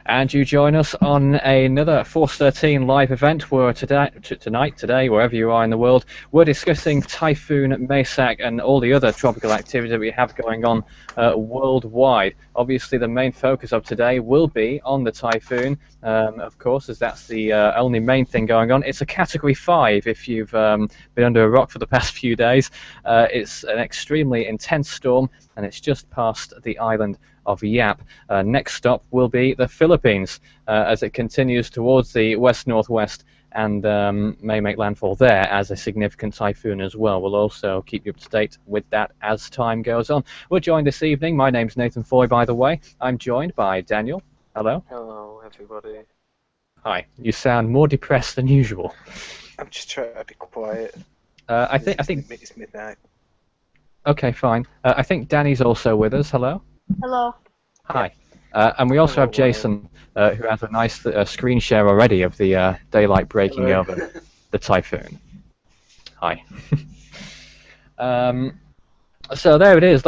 and you join us on another Force 13 live event where today, wherever you are in the world, we're discussing Typhoon Maysak and all the other tropical activity that we have going on worldwide. Obviously, the main focus of today will be on the typhoon, of course, as that's the only main thing going on. It's a Category 5 if you've been under a rock for the past few days. It's an extremely intense storm, and it's just past the island of Yap. Next stop will be the Philippines as it continues towards the west-northwest and may make landfall there as a significant typhoon as well. We'll also keep you up to date with that as time goes on. We're joined this evening. My name's Nathan Foy, by the way. I'm joined by Daniel. Hello. Hello, everybody. Hi. You sound more depressed than usual. I'm just trying to be quiet. I think It's midnight. Okay, fine. I think Danny's also with us. Hello. Hello. Hi. And we also have Jason, who has a nice screen share already of the daylight breaking over the typhoon. Hi. So there it is.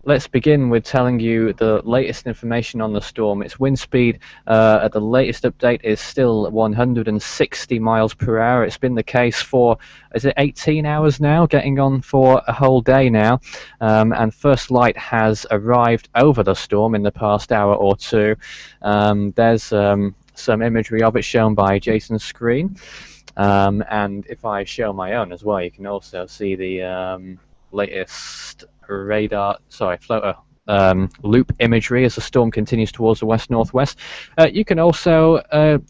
Let's begin with telling you the latest information on the storm. Its wind speed at the latest update is still 160 miles per hour. It's been the case for, is it 18 hours now? Getting on for a whole day now. And first light has arrived over the storm in the past hour or two. There's some imagery of it shown by Jason's screen. And if I show my own as well, you can also see the latest floater loop imagery as the storm continues towards the west-northwest. You can also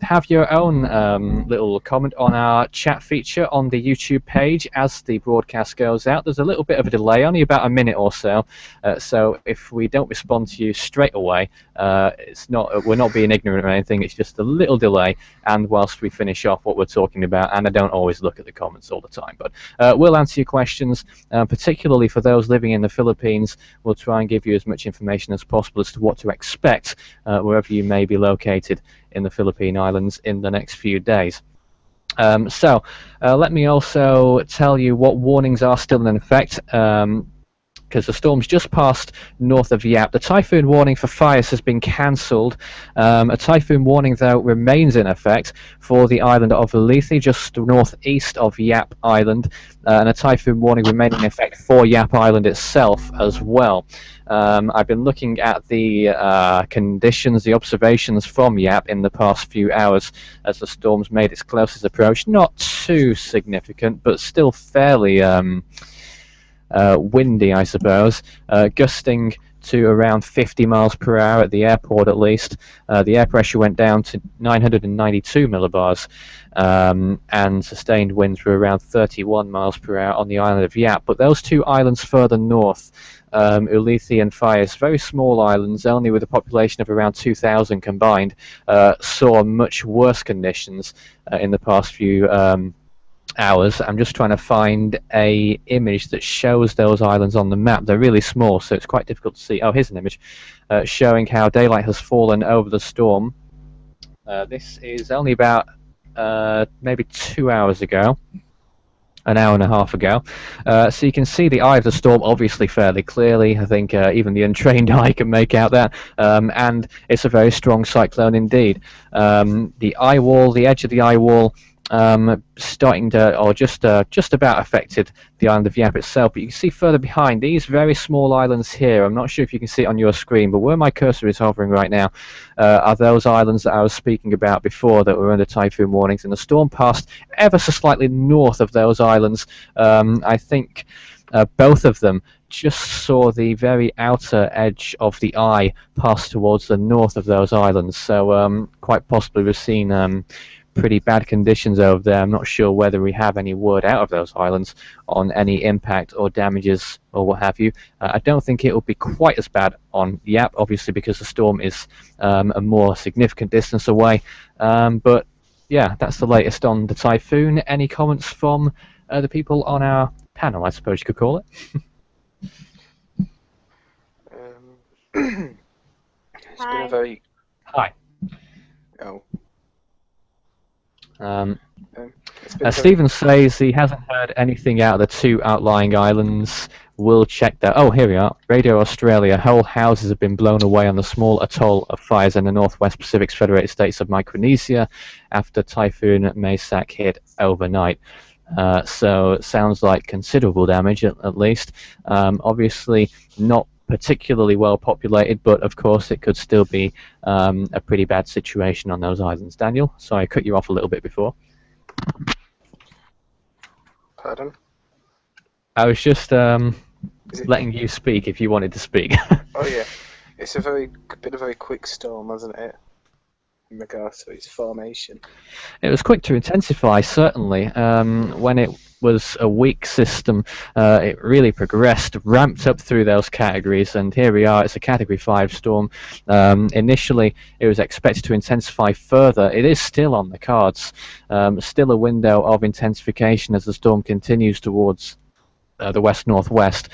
have your own little comment on our chat feature on the YouTube page as the broadcast goes out. There's a little bit of a delay, only about a minute or so. So if we don't respond to you straight away, we're not being ignorant or anything. It's just a little delay. And whilst we finish off what we're talking about, and I don't always look at the comments all the time, but we'll answer your questions, particularly for those living in the Philippines. We'll try and give you as much information as possible as to what to expect wherever you may be located in the Philippine Islands in the next few days. So let me also tell you what warnings are still in effect, because the storm's just passed north of Yap. The typhoon warning for fires has been cancelled. A typhoon warning, though, remains in effect for the island of Leyte, just northeast of Yap Island, and a typhoon warning remaining in effect for Yap Island itself as well. I've been looking at the conditions, the observations from Yap in the past few hours as the storm's made its closest approach. Not too significant, but still fairly windy, I suppose, gusting to around 50 miles per hour at the airport at least. The air pressure went down to 992 millibars, and sustained winds were around 31 miles per hour on the island of Yap. But those two islands further north, Ulithi and Faiz, very small islands, only with a population of around 2,000 combined, saw much worse conditions in the past few hours. I'm just trying to find a image that shows those islands on the map. They're really small, so it's quite difficult to see. Oh, here's an image showing how daylight has fallen over the storm. This is only about maybe 2 hours ago, an hour and a half ago. So you can see the eye of the storm obviously fairly clearly. I think even the untrained eye can make out that. And it's a very strong cyclone indeed. The eye wall, the edge of the eye wall, starting to, or just about affected the island of Yap itself. But you can see further behind these very small islands here. I'm not sure if you can see it on your screen, but where my cursor is hovering right now are those islands that I was speaking about before that were under typhoon warnings. And the storm passed ever so slightly north of those islands. I think both of them just saw the very outer edge of the eye pass towards the north of those islands. So quite possibly we've seen pretty bad conditions over there. I'm not sure whether we have any word out of those islands on any impact or damages or what have you. I don't think it will be quite as bad on Yap, obviously, because the storm is a more significant distance away. But yeah, that's the latest on the typhoon. Any comments from the people on our panel, I suppose you could call it? It's been a very... Hi. Oh. It's been Stephen says he hasn't heard anything out of the two outlying islands. We'll check that. Oh, here we are. Radio Australia. Whole houses have been blown away on the small atoll of fires in the northwest Pacific Federated States of Micronesia after Typhoon Maysak hit overnight. So it sounds like considerable damage, at least. Obviously, not particularly well populated, but of course it could still be a pretty bad situation on those islands. Daniel, sorry I cut you off a little bit before. Pardon? I was just letting you speak if you wanted to speak. Oh yeah, it's been a very quick storm, hasn't it? In regards to its formation. It was quick to intensify, certainly. When it was a weak system, it really progressed, ramped up through those categories, and here we are. It's a Category 5 storm. Initially, it was expected to intensify further. It is still on the cards. Still a window of intensification as the storm continues towards the west-northwest,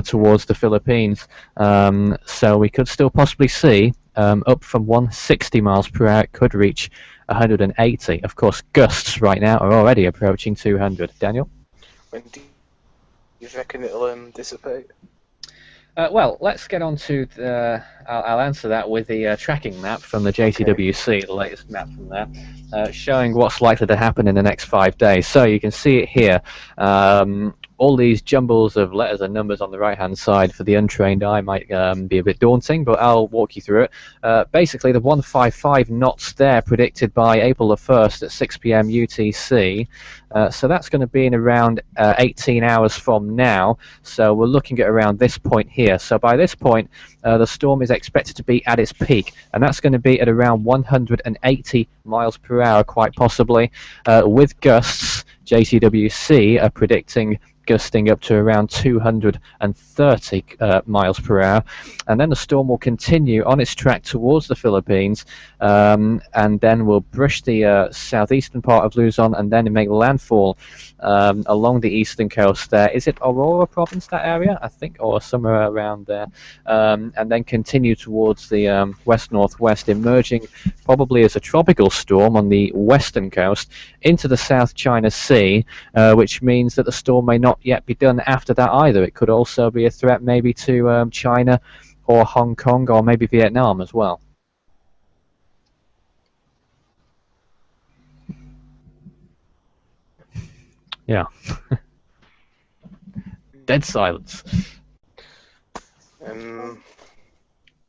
towards the Philippines. So we could still possibly see up from 160 miles per hour, it could reach 180. Of course, gusts right now are already approaching 200. Daniel? When do you reckon it'll dissipate? Well, let's get on to the... I'll answer that with the tracking map from the JTWC, the latest map from there, showing what's likely to happen in the next 5 days. So you can see it here. All these jumbles of letters and numbers on the right-hand side for the untrained eye might be a bit daunting, but I'll walk you through it. Basically, the 155 knots there predicted by April the 1st at 6 p.m. UTC. So that's going to be in around 18 hours from now. So we're looking at around this point here. So by this point, the storm is expected to be at its peak, and that's going to be at around 180 miles per hour, quite possibly, with gusts. JTWC are predicting gusting up to around 230 miles per hour, and then the storm will continue on its track towards the Philippines, and then will brush the southeastern part of Luzon and then make landfall along the eastern coast there. Is it Aurora province, that area? I think, or somewhere around there, and then continue towards the west-northwest, emerging probably as a tropical storm on the western coast into the South China Sea, which means that the storm may not yet be done after that either. It could also be a threat maybe to China or Hong Kong or maybe Vietnam as well. Yeah. Dead silence. No,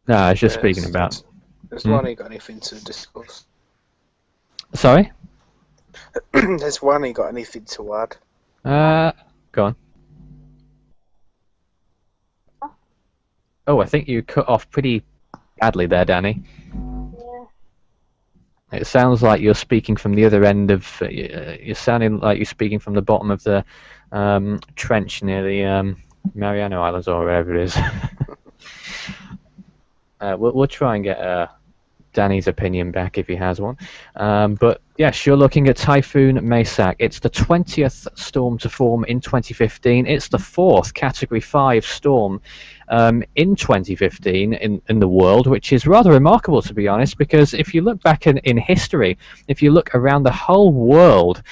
I was just speaking about... Has Wani got anything to discuss? Sorry? Has Wani got anything to add? Go on. Oh, I think you cut off pretty badly there, Danny. Yeah. It sounds like you're speaking from the other end of... you're sounding like you're speaking from the bottom of the trench near the Mariano Islands or wherever it is. We'll try and get Danny's opinion back if he has one. But yes, you're looking at Typhoon Maysak. It's the 20th storm to form in 2015. It's the 4th Category 5 storm in 2015 in the world, which is rather remarkable, to be honest, because if you look back in history, if you look around the whole world,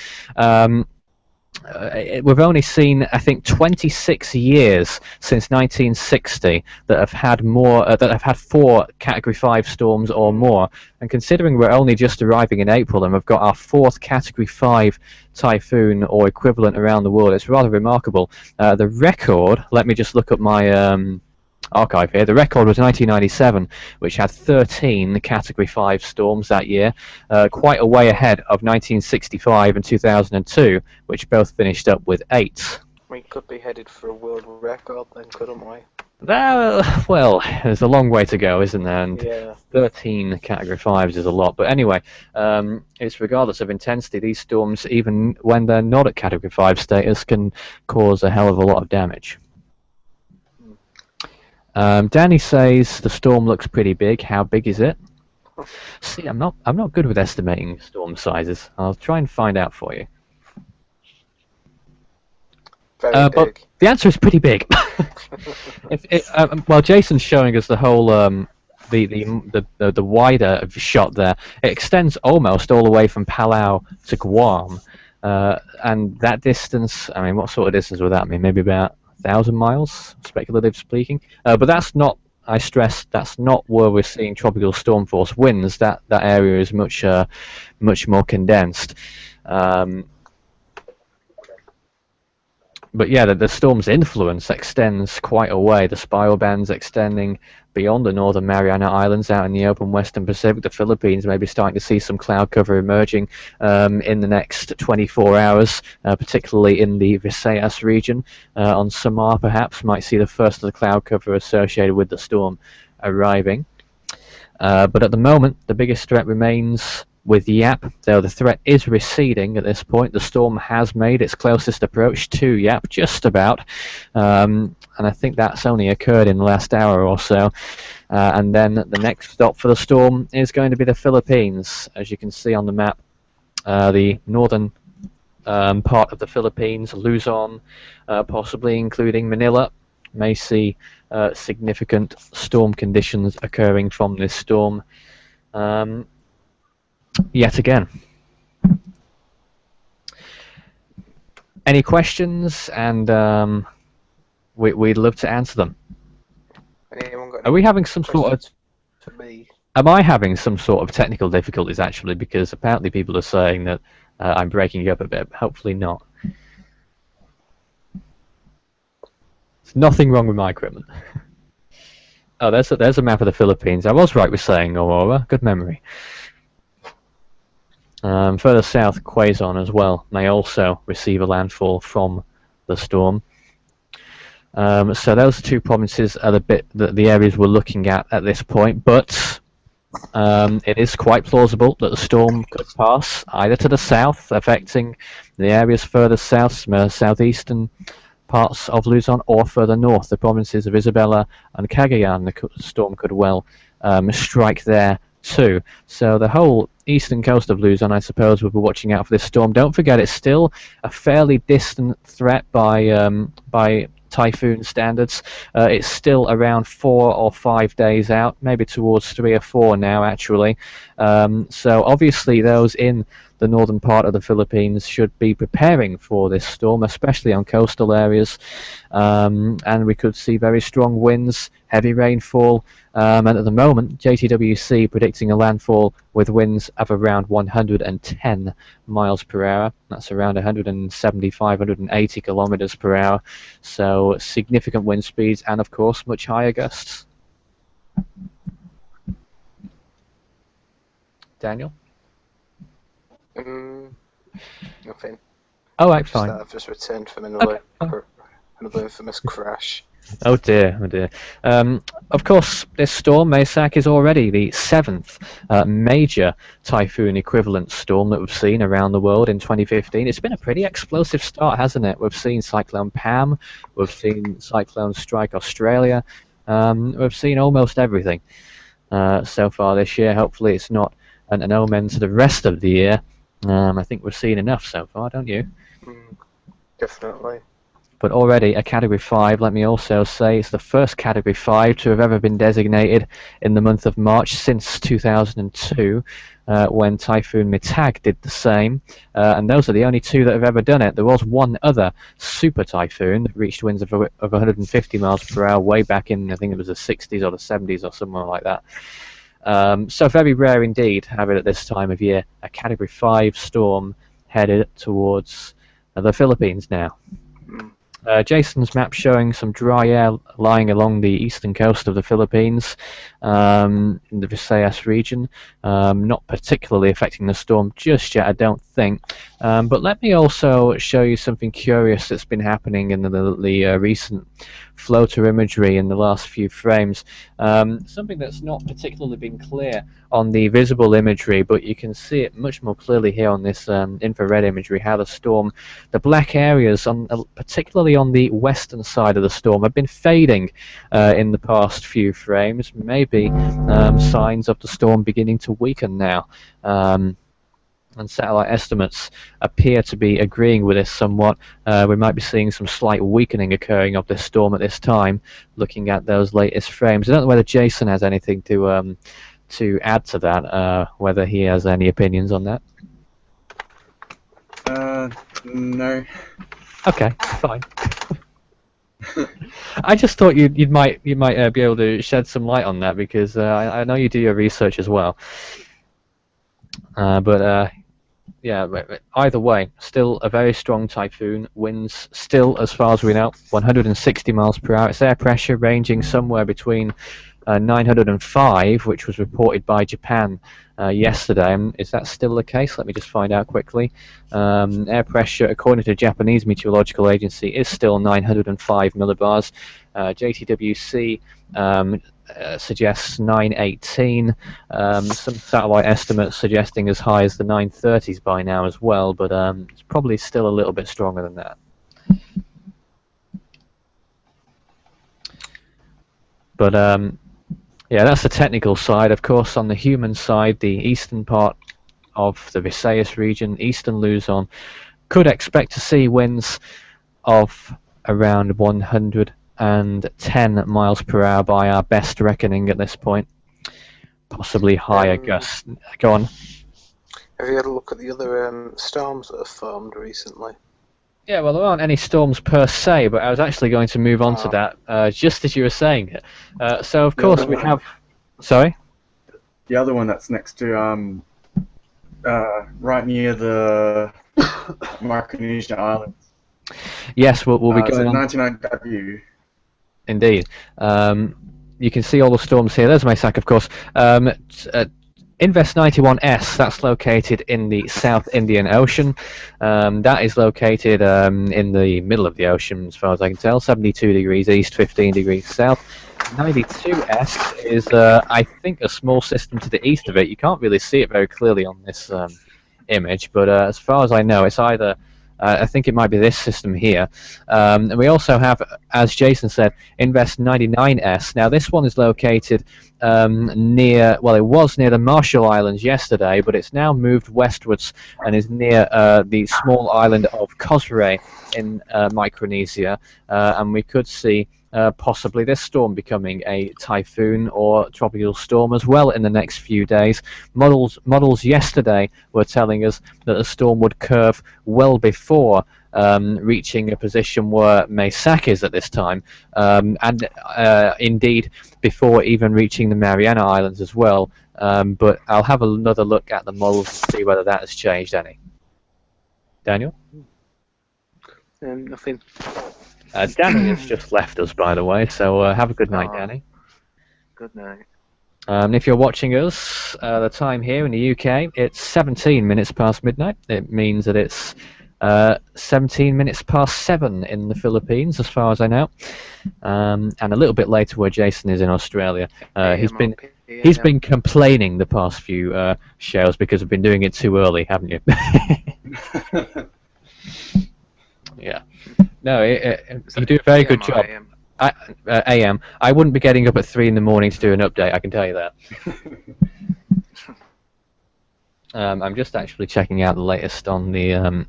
we've only seen, I think, 26 years since 1960 that have had that have had 4 Category 5 storms or more. And considering we're only just arriving in April and we've got our 4th Category 5 typhoon or equivalent around the world, it's rather remarkable. The record, let me just look up my archive here. The record was 1997, which had 13 Category 5 storms that year, quite a way ahead of 1965 and 2002, which both finished up with 8. We could be headed for a world record then, couldn't we? Well, there's a long way to go, isn't there? And yeah. 13 Category 5s is a lot. But anyway, it's regardless of intensity, these storms, even when they're not at Category 5 status, can cause a hell of a lot of damage. Danny says the storm looks pretty big. How big is it? See, I'm not good with estimating storm sizes. I'll try and find out for you. Very but big. the answer is pretty big. Well, Jason's showing us the whole the wider shot there, it extends almost all the way from Palau to Guam, and that distance. I mean, what sort of distance would that mean? Maybe about 1,000 miles, speculative speaking. But that's not. I stress that's not where we're seeing tropical storm force winds. That area is much more condensed. But yeah, the storm's influence extends quite a way. The spiral bands extending beyond the northern Mariana Islands out in the open western Pacific. The Philippines may be starting to see some cloud cover emerging in the next 24 hours, particularly in the Visayas region. On Samar, perhaps, might see the first of the cloud cover associated with the storm arriving. But at the moment, the biggest threat remains with Yap, though the threat is receding at this point. The storm has made its closest approach to Yap, just about, and I think that's only occurred in the last hour or so. And then the next stop for the storm is going to be the Philippines. As you can see on the map, the northern part of the Philippines, Luzon, possibly including Manila, may see significant storm conditions occurring from this storm. Yet again. Any questions? And we'd love to answer them. Anyone got Are we having some sort of... for me? Am I having some sort of technical difficulties, actually? Because apparently people are saying that I'm breaking up a bit. Hopefully not. There's nothing wrong with my equipment. Oh, there's a map of the Philippines. I was right with saying Aurora. Good memory. Further south, Quezon as well may also receive a landfall from the storm. So those two provinces are the areas we're looking at this point. But it is quite plausible that the storm could pass either to the south, affecting the areas further south, southeastern parts of Luzon, or further north, the provinces of Isabela and Cagayan. The storm could well strike there too. So the whole eastern coast of Luzon, I suppose, we'll be watching out for this storm. Don't forget, it's still a fairly distant threat by typhoon standards. It's still around 4 or 5 days out, maybe towards 3 or 4 now, actually. So obviously those in the northern part of the Philippines should be preparing for this storm, especially on coastal areas. And we could see very strong winds, heavy rainfall, and at the moment JTWC predicting a landfall with winds of around 110 miles per hour. That's around 175, 180 kilometers per hour. So significant wind speeds and of course much higher gusts. Daniel? Nothing. Oh, right, fine. I've just returned from another infamous crash. Oh dear, oh dear. Of course, this storm, Maysak, is already the 7th major typhoon equivalent storm that we've seen around the world in 2015. It's been a pretty explosive start, hasn't it? We've seen Cyclone Pam, we've seen Cyclone strike Australia, we've seen almost everything so far this year. Hopefully it's not an omen to the rest of the year. I think we've seen enough so far, don't you? Definitely. But already a Category 5, let me also say, it's the first Category 5 to have ever been designated in the month of March since 2002, when Typhoon Maysak did the same. And those are the only two that have ever done it. There was one other super typhoon that reached winds of 150 miles per hour way back in, I think it was the 60s or the 70s or somewhere like that. So very rare indeed to have it at this time of year. A Category 5 storm headed towards the Philippines now. Jason's map showing some dry air lying along the eastern coast of the Philippines, in the Visayas region, not particularly affecting the storm just yet, I don't think. But let me also show you something curious that's been happening in the recent floater imagery in the last few frames. Something that's not particularly been clear on the visible imagery, but you can see it much more clearly here on this infrared imagery, how the storm, the black areas, particularly on the western side of the storm, have been fading in the past few frames. Maybe signs of the storm beginning to weaken now. and satellite estimates appear to be agreeing with this somewhat. We might be seeing some slight weakening occurring of this storm at this time, looking at those latest frames. I don't know whether Jason has anything to add to that, whether he has any opinions on that. No. Okay, fine. I just thought you might be able to shed some light on that, because I know you do your research as well. Yeah, but either way, still a very strong typhoon. Winds still, as far as we know, 160 miles per hour. Its air pressure ranging somewhere between 905, which was reported by Japan yesterday. Is that still the case? Let me just find out quickly. Air pressure, according to the Japanese Meteorological Agency, is still 905 millibars. JTWC suggests 918. Some satellite estimates suggesting as high as the 930s by now as well, but it's probably still a little bit stronger than that. But yeah, that's the technical side. Of course, on the human side, the eastern part of the Visayas region, eastern Luzon, could expect to see winds of around 110 miles per hour by our best reckoning at this point. Possibly higher gusts. Go on. Have you had a look at the other storms that have formed recently? Yeah, well, there aren't any storms per se, but I was actually going to move on to that just as you were saying it. So, of course, we have... Sorry? The other one that's next to, right near the Micronesia Islands. Yes, we'll be going on. 99W. Indeed. You can see all the storms here. There's Maysak, of course. Invest 91S, that's located in the South Indian Ocean. That is located in the middle of the ocean, as far as I can tell, 72 degrees east, 15 degrees south. 92S is, I think, a small system to the east of it. You can't really see it very clearly on this image, but as far as I know, it's either... I think it might be this system here. And we also have, as Jason said, Invest 99S. Now, this one is located near, well, it was near the Marshall Islands yesterday, but it's now moved westwards and is near the small island of Kosrae in Micronesia. And we could see possibly this storm becoming a typhoon or tropical storm as well in the next few days. Models yesterday were telling us that the storm would curve well before reaching a position where Maysak is at this time, and indeed before even reaching the Mariana Islands as well. But I'll have another look at the models to see whether that has changed any. Daniel? Nothing. Danny has just left us, by the way, so have a good night, Danny. Good night. If you're watching us, the time here in the UK, it's 17 minutes past midnight. It means that it's 17 minutes past 7 in the Philippines, as far as I know, and a little bit later where Jason is in Australia. He's been complaining the past few shows because we've been doing it too early, haven't you? Yeah. No, you do a very good job. AM. I wouldn't be getting up at 3 in the morning to do an update, I can tell you that. I'm just actually checking out the latest on the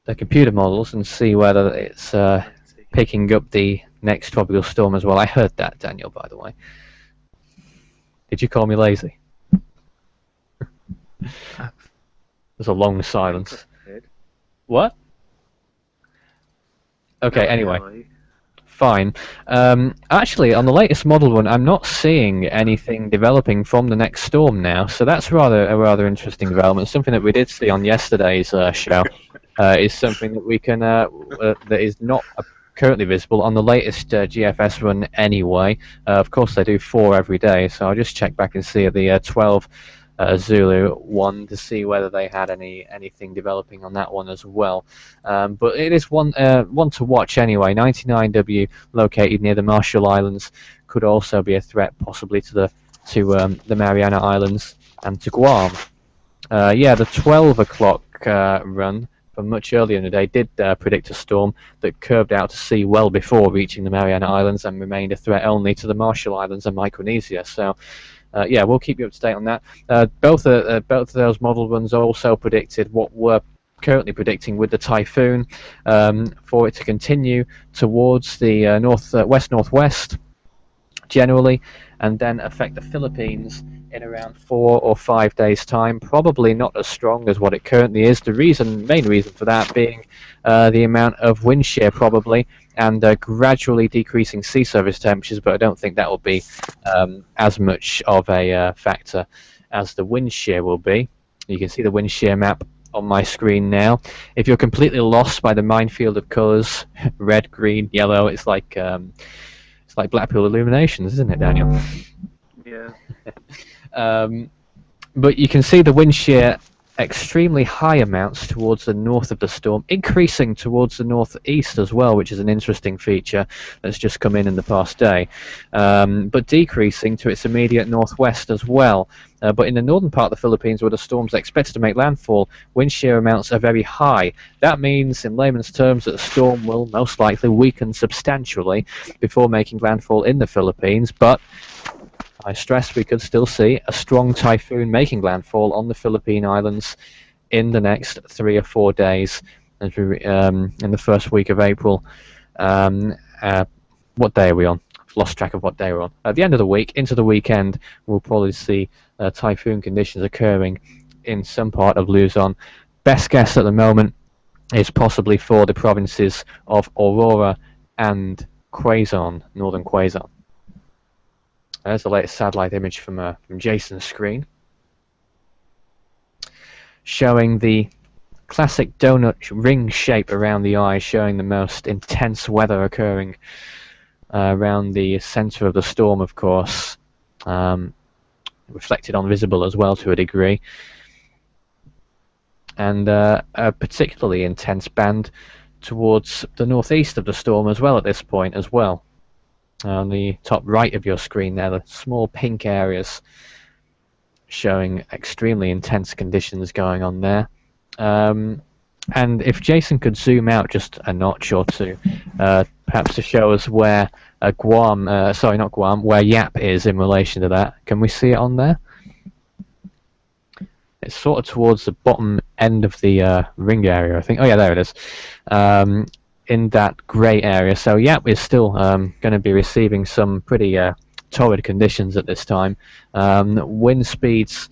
the computer models and see whether it's picking up the next tropical storm as well. I heard that, Daniel, by the way. Did you call me lazy? There's a long silence. What? Okay, anyway. Fine. Actually, on the latest model one, I'm not seeing anything developing from the next storm now, so that's a rather interesting development. Something that we did see on yesterday's show is something that we can that is not currently visible on the latest GFS run anyway. Of course, they do 4 every day, so I'll just check back and see at the 12 Zulu one to see whether they had anything developing on that one as well. But it is one to watch anyway. 99W, located near the Marshall Islands, could also be a threat possibly to the Mariana Islands and to Guam. Yeah, the 12 o'clock run from much earlier in the day did predict a storm that curved out to sea well before reaching the Mariana Islands and remained a threat only to the Marshall Islands and Micronesia. So yeah, we'll keep you up to date on that. Both of those model runs also predicted what we're currently predicting with the typhoon, for it to continue towards the west-northwest generally, and then affect the Philippines in around 4 or 5 days' time. Probably not as strong as what it currently is. The main reason for that being the amount of wind shear, probably, and gradually decreasing sea surface temperatures. But I don't think that will be as much of a factor as the wind shear will be. You can see the wind shear map on my screen now. If you're completely lost by the minefield of colours, red, green, yellow, it's like Blackpool Illuminations, isn't it, Daniel? Yeah. But you can see the wind shear extremely high amounts towards the north of the storm, increasing towards the northeast as well, which is an interesting feature that's just come in the past day, but decreasing to its immediate northwest as well. But in the northern part of the Philippines, where the storm's expected to make landfall, wind shear amounts are very high. That means, in layman's terms, that the storm will most likely weaken substantially before making landfall in the Philippines, but I stress we could still see a strong typhoon making landfall on the Philippine Islands in the next 3 or 4 days, as we, in the first week of April. What day are we on? I've lost track of what day we're on. At the end of the week, into the weekend, we'll probably see typhoon conditions occurring in some part of Luzon. Best guess at the moment is possibly for the provinces of Aurora and Quezon, northern Quezon. There's the latest satellite image from Jason's screen, showing the classic donut ring shape around the eye, showing the most intense weather occurring around the center of the storm, of course, reflected on visible as well to a degree, and a particularly intense band towards the northeast of the storm as well at this point as well. On the top right of your screen there, the small pink areas showing extremely intense conditions going on there. And if Jason could zoom out just a notch or two, perhaps to show us where Guam, sorry, not Guam, where Yap is in relation to that. Can we see it on there? It's sort of towards the bottom end of the ring area, I think. Oh yeah, there it is. In that grey area. So Yap is still going to be receiving some pretty torrid conditions at this time. Wind speeds,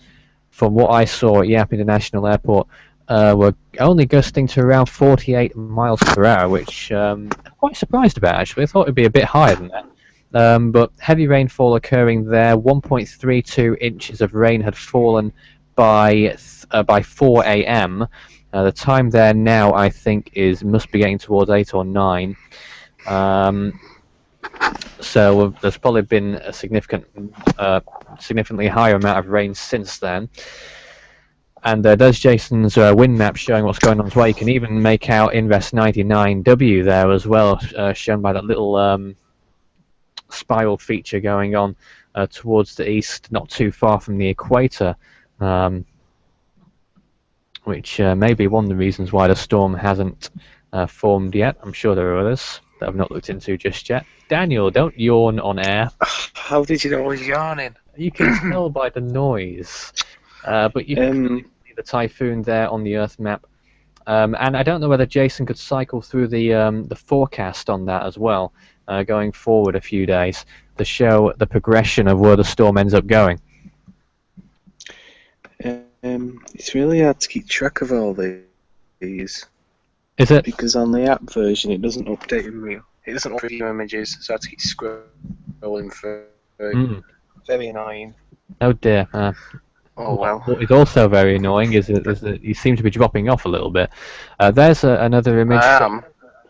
from what I saw at Yap International Airport, were only gusting to around 48 miles per hour, which I'm quite surprised about, actually. I thought it would be a bit higher than that. But heavy rainfall occurring there. 1.32 inches of rain had fallen by 4 a.m. The time there now, I think, must be getting towards 8 or 9. So there's probably been a significantly higher amount of rain since then. And there's Jason's wind map showing what's going on as well. You can even make out Invest 99W there as well, shown by that little spiral feature going on towards the east, not too far from the equator. Which may be one of the reasons why the storm hasn't formed yet. I'm sure there are others that I've not looked into just yet. Daniel, don't yawn on air. How did you know I was yawning? You can tell by the noise. But you can see the typhoon there on the Earth map. And I don't know whether Jason could cycle through the forecast on that as well, going forward a few days, to show the progression of where the storm ends up going. It's really hard to keep track of all these. Is it? Because on the app version, it doesn't update it doesn't preview images, so I have to keep scrolling through. Very annoying. Oh dear. Oh well. What is also very annoying is that you seem to be dropping off a little bit. There's another image.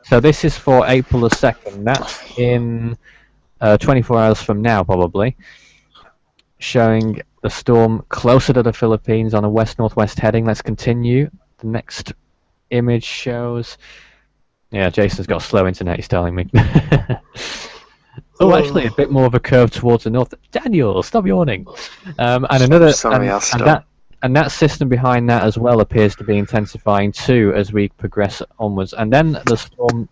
So this is for April the 2nd. That's in 24 hours from now, probably. Showing the storm closer to the Philippines on a west-northwest heading. Let's continue. The next image shows... Yeah, Jason's got slow internet, he's telling me. Oh, actually, a bit more of a curve towards the north. Daniel, stop yawning. And another... Sorry, I'll stop. And that system behind that as well appears to be intensifying too as we progress onwards. And then the storm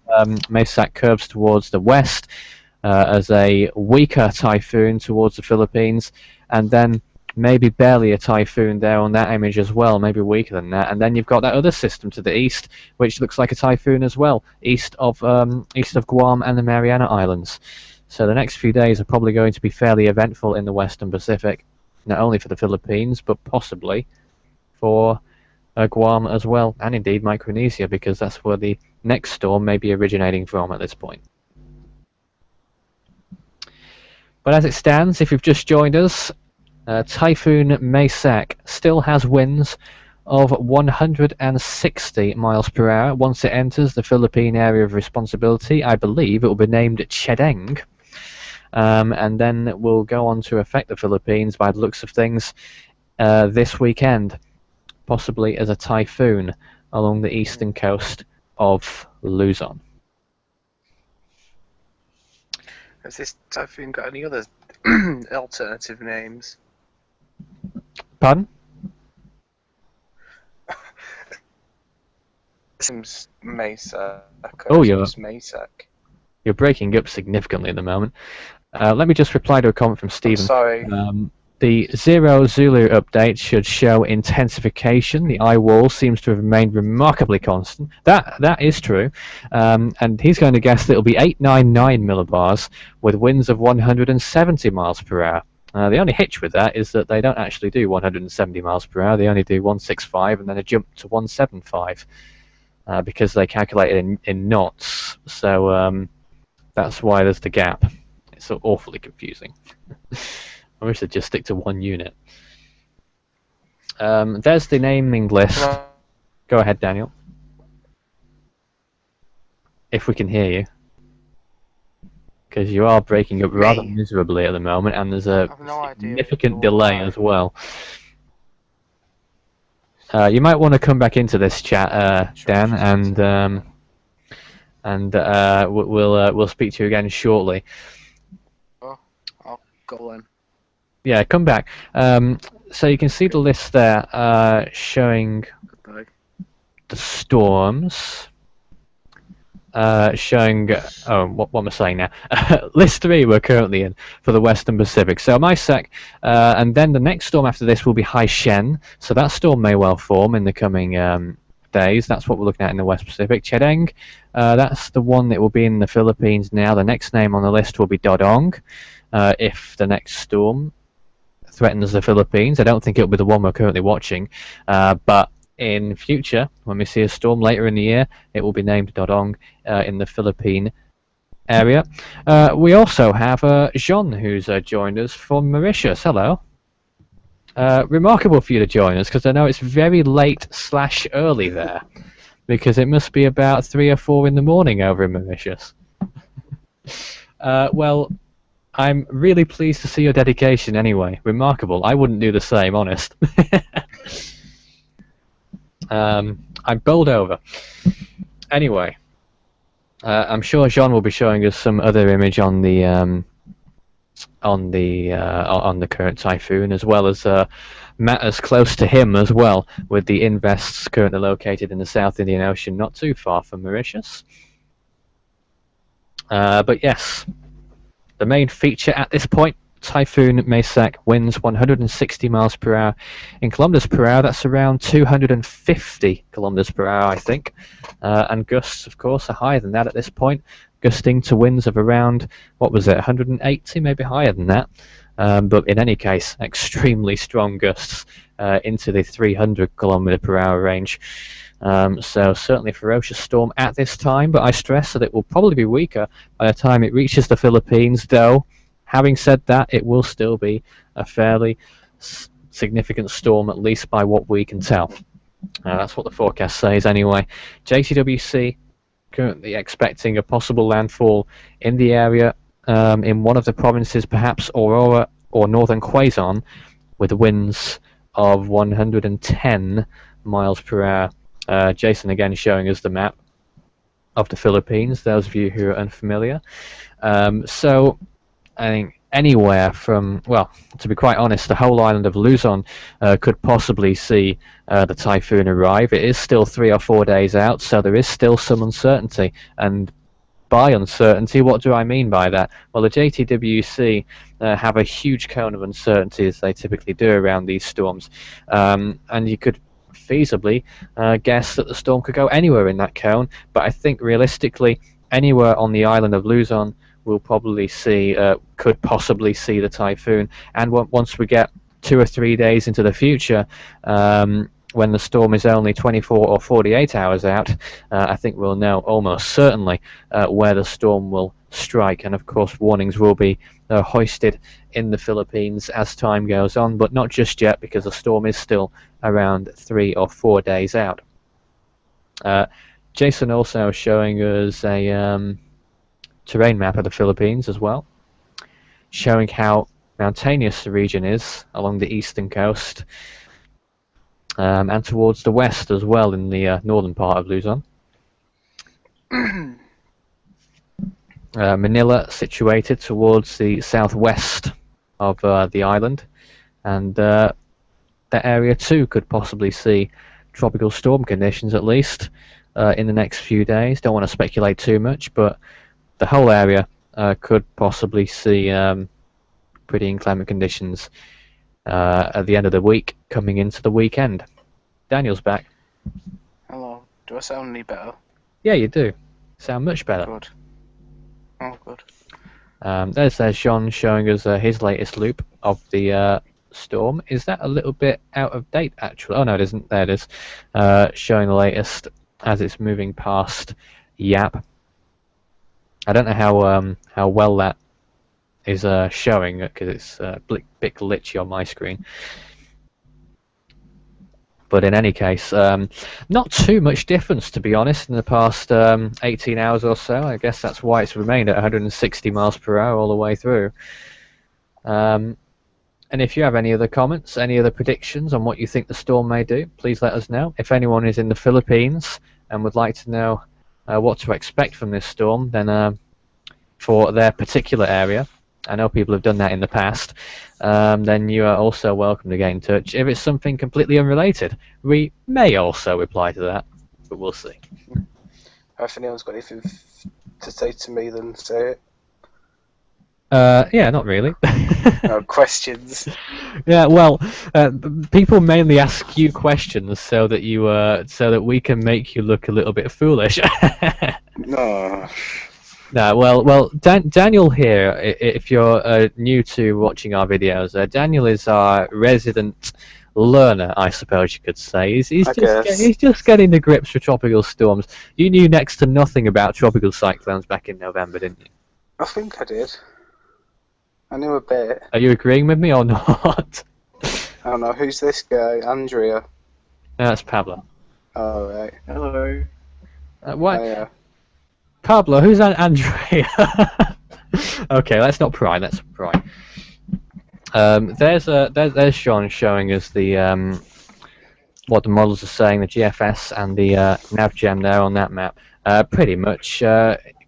Maysak curves towards the west as a weaker typhoon towards the Philippines. and then maybe barely a typhoon there on that image as well, maybe weaker than that, and then you've got that other system to the east, which looks like a typhoon as well, east of Guam and the Mariana Islands. So the next few days are probably going to be fairly eventful in the Western Pacific, not only for the Philippines, but possibly for Guam as well, and indeed Micronesia, because that's where the next storm may be originating from at this point. But as it stands, if you've just joined us, Typhoon Maysak still has winds of 160 miles per hour. Once it enters the Philippine area of responsibility, I believe it will be named Chedeng, and then it will go on to affect the Philippines by the looks of things this weekend, possibly as a typhoon along the eastern coast of Luzon. Has this typhoon got any other alternative names? Pardon? Seems Maysak. Oh, you're Maysak. You're breaking up significantly at the moment. Let me just reply to a comment from Stephen. Sorry. The Zero Zulu update should show intensification. The eye wall seems to have remained remarkably constant. That is true. And he's going to guess that it'll be 899 millibars with winds of 170 miles per hour. The only hitch with that is that they don't actually do 170 miles per hour. They only do 165 and then a jump to 175 because they calculate it in knots. So that's why there's the gap. It's so awfully confusing. I wish they'd just stick to one unit. There's the naming list. Go ahead, Daniel. If we can hear you. Because you are breaking up rather miserably at the moment, and there's a significant delay as well. You might want to come back into this chat, Dan, and we'll speak to you again shortly. Oh, I'll go in. Yeah, come back. So you can see the list there showing the storms. Showing, what am I saying now? List 3 we're currently in for the Western Pacific. So Maysak, and then the next storm after this will be Haishen. So that storm may well form in the coming days. That's what we're looking at in the West Pacific. Chedeng, that's the one that will be in the Philippines now. The next name on the list will be Dodong, if the next storm threatens the Philippines. I don't think it'll be the one we're currently watching, but in future, when we see a storm later in the year, it will be named Dodong in the Philippine area. We also have Jean, who's joined us from Mauritius. Hello. Remarkable for you to join us, because I know it's very late/early there, because it must be about 3 or 4 in the morning over in Mauritius. Well, I'm really pleased to see your dedication anyway. Remarkable. I wouldn't do the same, honest. I'm bowled over. Anyway, I'm sure Jean will be showing us some other image on the current typhoon, as well as matters close to him as well, with the invests currently located in the South Indian Ocean, not too far from Mauritius. But yes, the main feature at this point. Typhoon Maysak, winds 160 miles per hour. In kilometers per hour, that's around 250 kilometers per hour, I think. And gusts, of course, are higher than that at this point, gusting to winds of around, what was it, 180, maybe higher than that. But in any case, extremely strong gusts into the 300 kilometer per hour range. So certainly a ferocious storm at this time, but I stress that it will probably be weaker by the time it reaches the Philippines, though. Having said that, it will still be a fairly significant storm, at least by what we can tell. That's what the forecast says anyway. JCWC currently expecting a possible landfall in the area, in one of the provinces, perhaps Aurora or northern Quezon, with winds of 110 miles per hour. Jason again showing us the map of the Philippines, those of you who are unfamiliar. So I think anywhere from, well, to be quite honest, the whole island of Luzon could possibly see the typhoon arrive. It is still 3 or 4 days out, so there is still some uncertainty. And by uncertainty. What do I mean by that? Well, the JTWC have a huge cone of uncertainty, as they typically do around these storms, and you could feasibly guess that the storm could go anywhere in that cone, but I think realistically anywhere on the island of Luzon will probably see, could possibly see the typhoon. And once we get 2 or 3 days into the future, when the storm is only 24 or 48 hours out, I think we'll know almost certainly where the storm will strike. And of course warnings will be hoisted in the Philippines as time goes on, but not just yet, because the storm is still around 3 or 4 days out. Jason also showing us a terrain map of the Philippines as well, showing how mountainous the region is along the eastern coast, and towards the west as well in the northern part of Luzon. Manila situated towards the southwest of the island, and that area too could possibly see tropical storm conditions, at least in the next few days. Don't want to speculate too much, but the whole area could possibly see pretty inclement conditions at the end of the week, coming into the weekend. Daniel's back. Hello. Do I sound any better? Yeah, you do. Sound much better. Good. Oh, good. There's Sean showing us his latest loop of the storm. Is that a little bit out of date, actually? Oh, no, it isn't. There it is. Showing the latest as it's moving past Yap. I don't know how well that is showing, because it's a bit glitchy on my screen. But in any case, not too much difference, to be honest, in the past 18 hours or so. I guess that's why it's remained at 160 miles per hour all the way through. And if you have any other comments, any other predictions on what you think the storm may do, please let us know. If anyone is in the Philippines and would like to know what to expect from this storm, then for their particular area, I know people have done that in the past, then you are also welcome to get in touch. If it's something completely unrelated, we may also reply to that, but we'll see. If anyone's got anything to say to me, then say it. Yeah, not really. No questions. Yeah, well, people mainly ask you questions so that you so that we can make you look a little bit foolish. No. No, well, Daniel here, if you're new to watching our videos, Daniel is our resident learner, I suppose you could say. He's just getting the grips for tropical storms. You knew next to nothing about tropical cyclones back in November, didn't you? I think I did. I knew a bit. Are you agreeing with me or not? I don't know. Who's this guy? Andrea. No, that's Pablo. Oh, right. Hello. What? Oh, yeah. Pablo, who's Andrea? Okay, let's not pry. Let's pry. There's Sean showing us the what the models are saying, the GFS and the navgem there on that map. Pretty much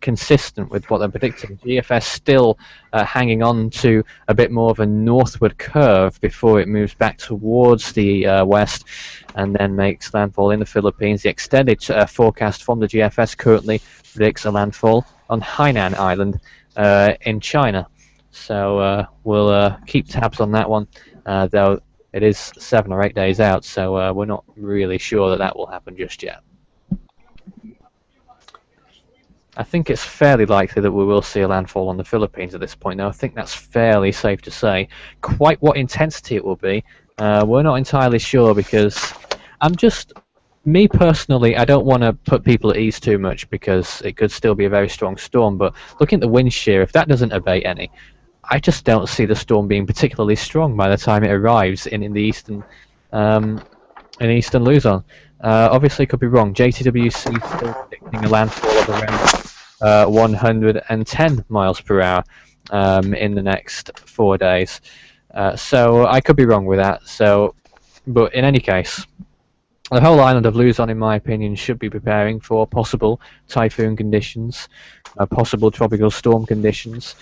consistent with what they're predicting. GFS still hanging on to a bit more of a northward curve before it moves back towards the west and then makes landfall in the Philippines. The extended forecast from the GFS currently predicts a landfall on Hainan Island in China. So we'll keep tabs on that one, though it is 7 or 8 days out, so we're not really sure that will happen just yet. I think it's fairly likely that we will see a landfall on the Philippines at this point now. I think that's fairly safe to say. Quite what intensity it will be, we're not entirely sure, because me personally, I don't want to put people at ease too much, because it could still be a very strong storm, but looking at the wind shear, if that doesn't abate any, I just don't see the storm being particularly strong by the time it arrives in the eastern Luzon. Obviously, could be wrong. JTWC is still predicting a landfall of around 110 miles per hour in the next 4 days. So I could be wrong with that. But in any case, the whole island of Luzon, in my opinion, should be preparing for possible typhoon conditions, possible tropical storm conditions,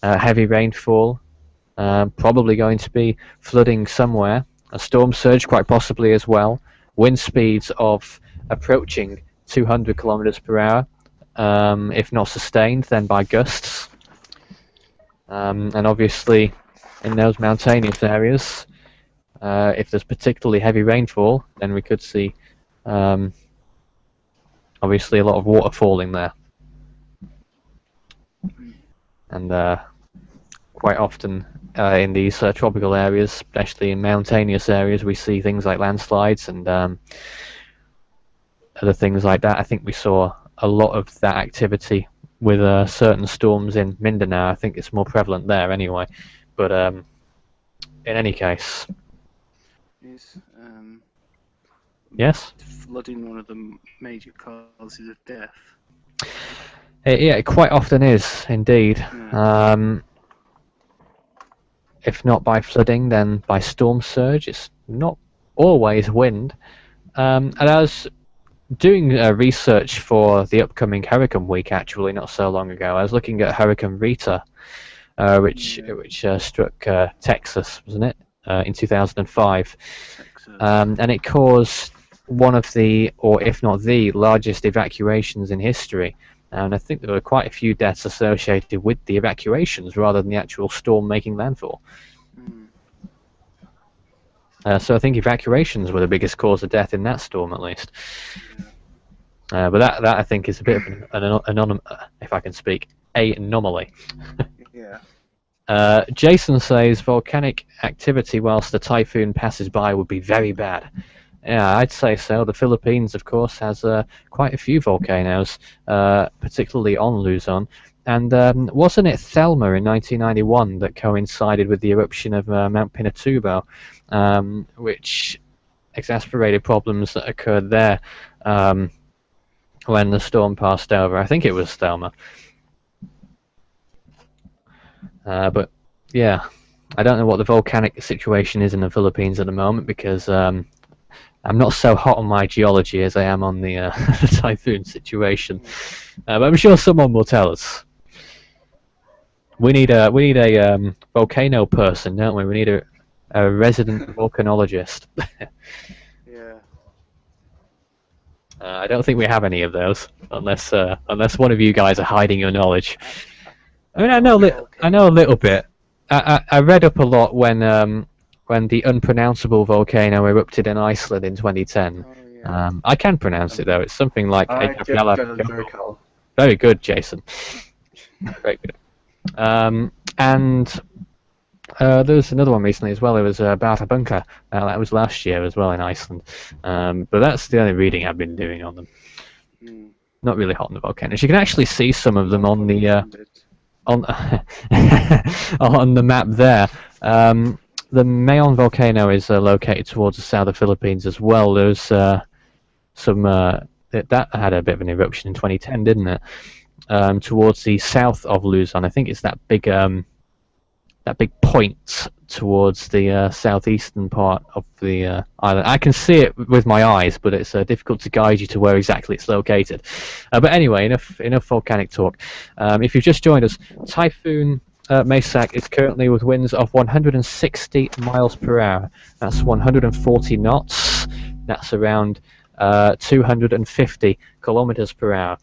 heavy rainfall, probably going to be flooding somewhere, a storm surge quite possibly as well, wind speeds of approaching 200 kilometers per hour, if not sustained, then by gusts. And obviously, in those mountainous areas, if there's particularly heavy rainfall, then we could see obviously a lot of water falling there. And quite often in these tropical areas, especially in mountainous areas, we see things like landslides and other things like that. I think we saw a lot of that activity with certain storms in Mindanao. I think it's more prevalent there anyway. But in any case... Yes? Flooding one of the major causes of death? Yeah, it quite often is, indeed. Yeah. If not by flooding, then by storm surge. It's not always wind. And I was doing research for the upcoming Hurricane Week, actually, not so long ago. I was looking at Hurricane Rita, which struck Texas, wasn't it, in 2005. And it caused one of the, or if not the, largest evacuations in history. And I think there were quite a few deaths associated with the evacuations rather than the actual storm making landfall. So I think evacuations were the biggest cause of death in that storm, at least. But that I think is a bit of an if I can speak, a anomaly. Yeah. Jason says volcanic activity whilst the typhoon passes by would be very bad. Yeah, I'd say so. The Philippines, of course, has quite a few volcanoes, particularly on Luzon. And wasn't it Thelma in 1991 that coincided with the eruption of Mount Pinatubo, which exacerbated problems that occurred there when the storm passed over? I think it was Thelma. But yeah, I don't know what the volcanic situation is in the Philippines at the moment, because I'm not so hot on my geology as I am on the typhoon situation. But I'm sure someone will tell us. We need a volcano person, don't we? We need a resident volcanologist. Yeah. I don't think we have any of those, unless one of you guys are hiding your knowledge. I mean, I know a little bit. I read up a lot when the unpronounceable volcano erupted in Iceland in 2010. Oh, yeah. I can pronounce it though. It's something like Eyjafjallajökull. Very good, Jason. Very good. And there was another one recently as well. It was Bárðarbunga. That was last year as well in Iceland. But that's the only reading I've been doing on them. Not really hot on the volcanoes. You can actually see some of them on the on the map there. The Mayon volcano is located towards the south of the Philippines as well. There's some that had a bit of an eruption in 2010, didn't it? Towards the south of Luzon. I think it's that big point towards the southeastern part of the island. I can see it with my eyes, but it's difficult to guide you to where exactly it's located. But anyway, enough volcanic talk. If you've just joined us, Typhoon Maysak is currently with winds of 160 miles per hour. That's 140 knots. That's around 250 kilometers per hour.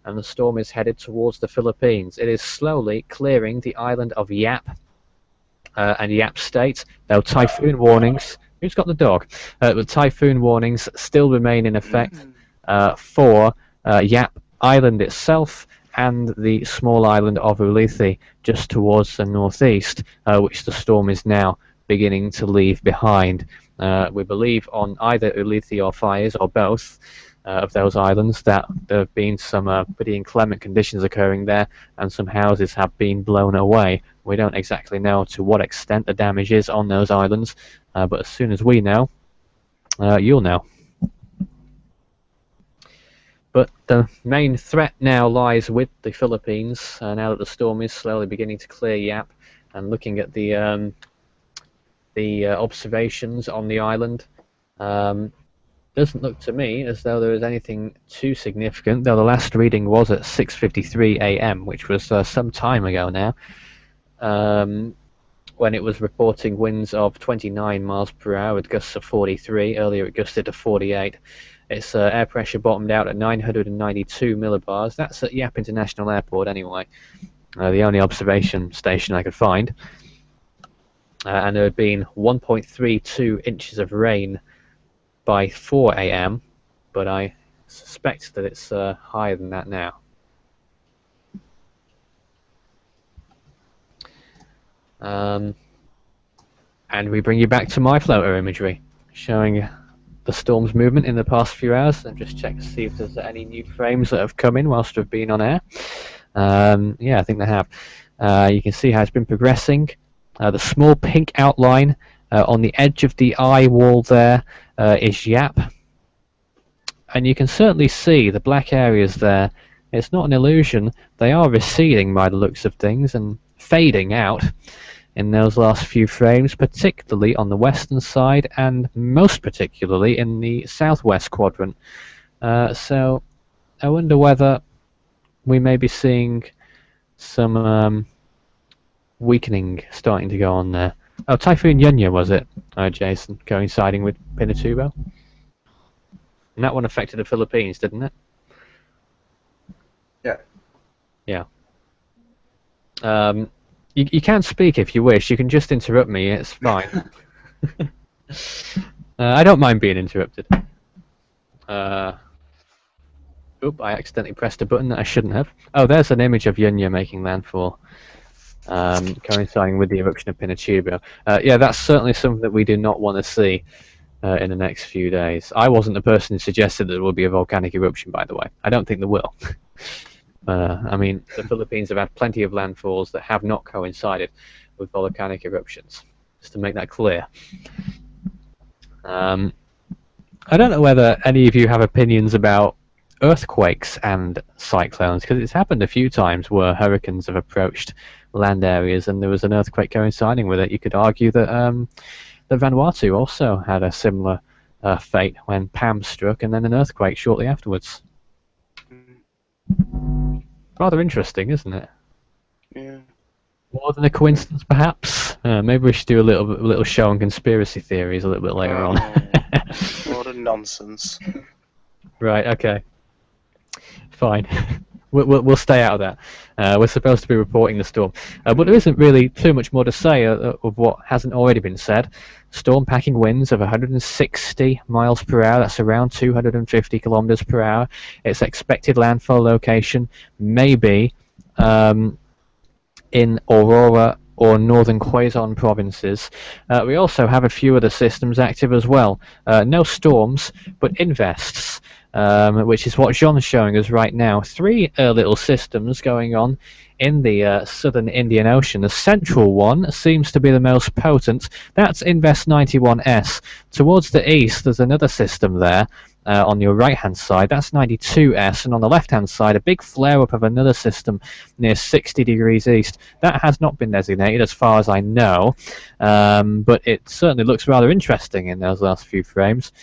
And the storm is headed towards the Philippines. It is slowly clearing the island of Yap and Yap State. Though typhoon warnings... Who's got the dog? The typhoon warnings still remain in effect for Yap Island itself and the small island of Ulithi just towards the northeast, which the storm is now beginning to leave behind. We believe on either Ulithi or Fires, or both of those islands, that there have been some pretty inclement conditions occurring there, and some houses have been blown away. We don't exactly know to what extent the damage is on those islands, but as soon as we know, you'll know. But the main threat now lies with the Philippines, now that the storm is slowly beginning to clear Yap, and looking at the observations on the island. Doesn't look to me as though there is anything too significant, though the last reading was at 6:53 AM, which was some time ago now, when it was reporting winds of 29 miles per hour with gusts of 43. Earlier it gusted to 48. its air pressure bottomed out at 992 millibars. That's at Yap International Airport anyway, the only observation station I could find. And there had been 1.32 inches of rain by 4 a.m., but I suspect that it's higher than that now. And we bring you back to my floater imagery, showing the storm's movement in the past few hours. I've just checked to see if there's any new frames that have come in whilst we've been on air. Yeah, I think they have. You can see how it's been progressing. The small pink outline on the edge of the eye wall there is Yap. And you can certainly see the black areas there. It's not an illusion. They are receding by the looks of things and fading out in those last few frames, particularly on the western side and most particularly in the southwest quadrant. So I wonder whether we may be seeing some weakening starting to go on there. Oh, Typhoon Yunya was it, Jason, coinciding with Pinatubo? And that one affected the Philippines, didn't it? Yeah. Yeah. You can speak if you wish. You can just interrupt me. It's fine. I don't mind being interrupted. Oop, I accidentally pressed a button that I shouldn't have. Oh, there's an image of Yunya making landfall, coinciding with the eruption of Pinatubo. Yeah, that's certainly something that we do not want to see in the next few days. I wasn't the person who suggested that there will be a volcanic eruption, by the way. I don't think there will. I mean, the Philippines have had plenty of landfalls that have not coincided with volcanic eruptions, just to make that clear. I don't know whether any of you have opinions about earthquakes and cyclones, because it's happened a few times where hurricanes have approached land areas and there was an earthquake coinciding with it. You could argue that that Vanuatu also had a similar fate when Pam struck and then an earthquake shortly afterwards. Rather interesting, isn't it? Yeah. More than a coincidence, perhaps. Maybe we should do a little show on conspiracy theories a little bit later on. What a nonsense. Right. Okay. Fine. We'll stay out of that. We're supposed to be reporting the storm, but there isn't really too much more to say of what hasn't already been said. Storm packing winds of 160 miles per hour. That's around 250 kilometers per hour. Its expected landfall location may be in Aurora or northern Quezon provinces. We also have a few other systems active as well. No storms, but invests. Which is what Jean's showing us right now. Three little systems going on in the southern Indian Ocean. The central one seems to be the most potent. That's Invest 91S. Towards the east, there's another system there on your right-hand side. That's 92S. And on the left-hand side, a big flare-up of another system near 60 degrees east. That has not been designated as far as I know, but it certainly looks rather interesting in those last few frames.